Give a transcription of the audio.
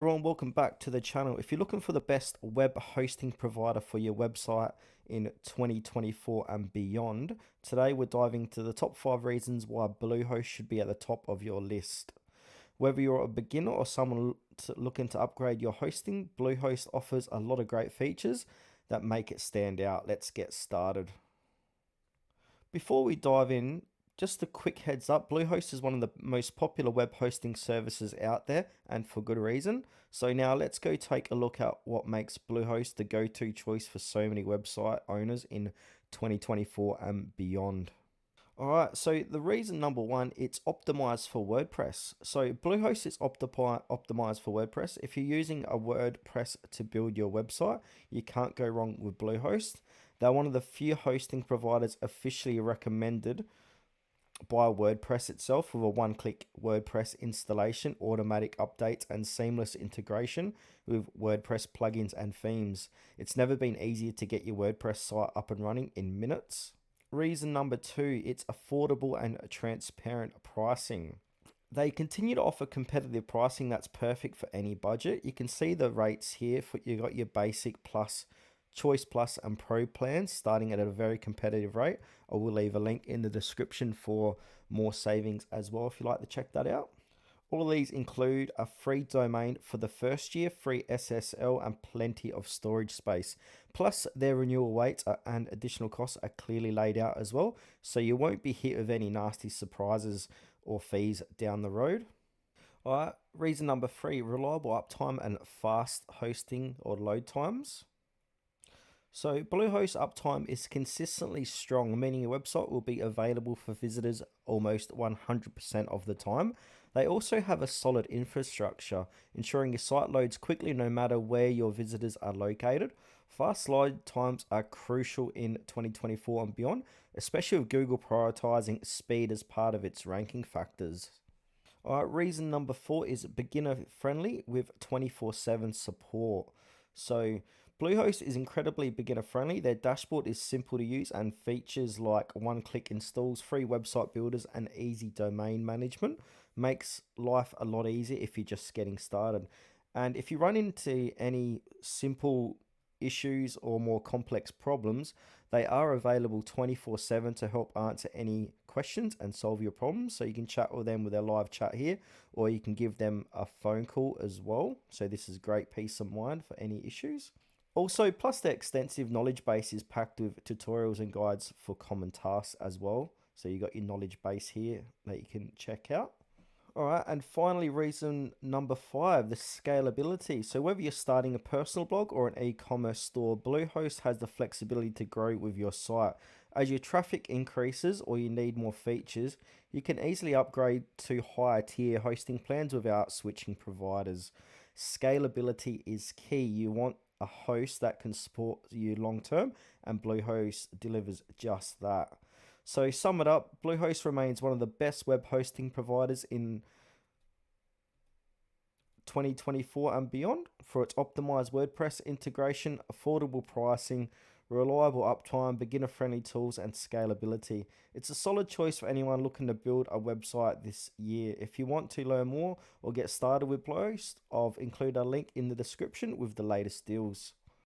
Everyone, welcome back to the channel. If you're looking for the best web hosting provider for your website in 2024 and beyond, today we're diving into the top 5 reasons why Bluehost should be at the top of your list. Whether you're a beginner or someone looking to upgrade your hosting, Bluehost offers a lot of great features that make it stand out. Let's get started. Before we dive in, just a quick heads up, Bluehost is one of the most popular web hosting services out there, and for good reason. So now let's go take a look at what makes Bluehost the go-to choice for so many website owners in 2024 and beyond. All right, so the reason number one, it's optimized for WordPress. So Bluehost is optimized for WordPress. If you're using a WordPress to build your website, you can't go wrong with Bluehost. They're one of the few hosting providers officially recommended by WordPress itself with a one-click WordPress installation, automatic updates, and seamless integration with WordPress plugins and themes. It's never been easier to get your WordPress site up and running in minutes. Reason number two, it's affordable and transparent pricing. They continue to offer competitive pricing that's perfect for any budget. You can see the rates here. You got your basic plus, choice plus, and pro plans starting at a very competitive rate. I will leave a link in the description for more savings as well if you'd like to check that out. All of these include a free domain for the first year, free SSL, and plenty of storage space. Plus, their renewal rates and additional costs are clearly laid out as well, so you won't be hit with any nasty surprises or fees down the road. All right, reason number three, reliable uptime and fast hosting or load times. So Bluehost uptime is consistently strong, meaning your website will be available for visitors almost 100% of the time. They also have a solid infrastructure, ensuring your site loads quickly no matter where your visitors are located. Fast load times are crucial in 2024 and beyond, especially with Google prioritizing speed as part of its ranking factors. All right, reason number four is beginner friendly with 24/7 support. So, Bluehost is incredibly beginner friendly. Their dashboard is simple to use and features like one click installs, free website builders, and easy domain management makes life a lot easier if you're just getting started. And if you run into any simple issues or more complex problems, they are available 24/7 to help answer any questions and solve your problems. So you can chat with them with their live chat here, or you can give them a phone call as well. So this is great peace of mind for any issues. Also, plus their extensive knowledge base is packed with tutorials and guides for common tasks as well. So you got your knowledge base here that you can check out. All right, and finally, reason number five, the scalability. So whether you're starting a personal blog or an e-commerce store, Bluehost has the flexibility to grow with your site. As your traffic increases or you need more features, you can easily upgrade to higher tier hosting plans without switching providers. Scalability is key. You want a host that can support you long term, and Bluehost delivers just that. So, sum it up, Bluehost remains one of the best web hosting providers in 2024 and beyond for its optimized WordPress integration, affordable pricing, reliable uptime, beginner friendly tools, and scalability. It's a solid choice for anyone looking to build a website this year. If you want to learn more or get started with Bluehost, I've included a link in the description with the latest deals.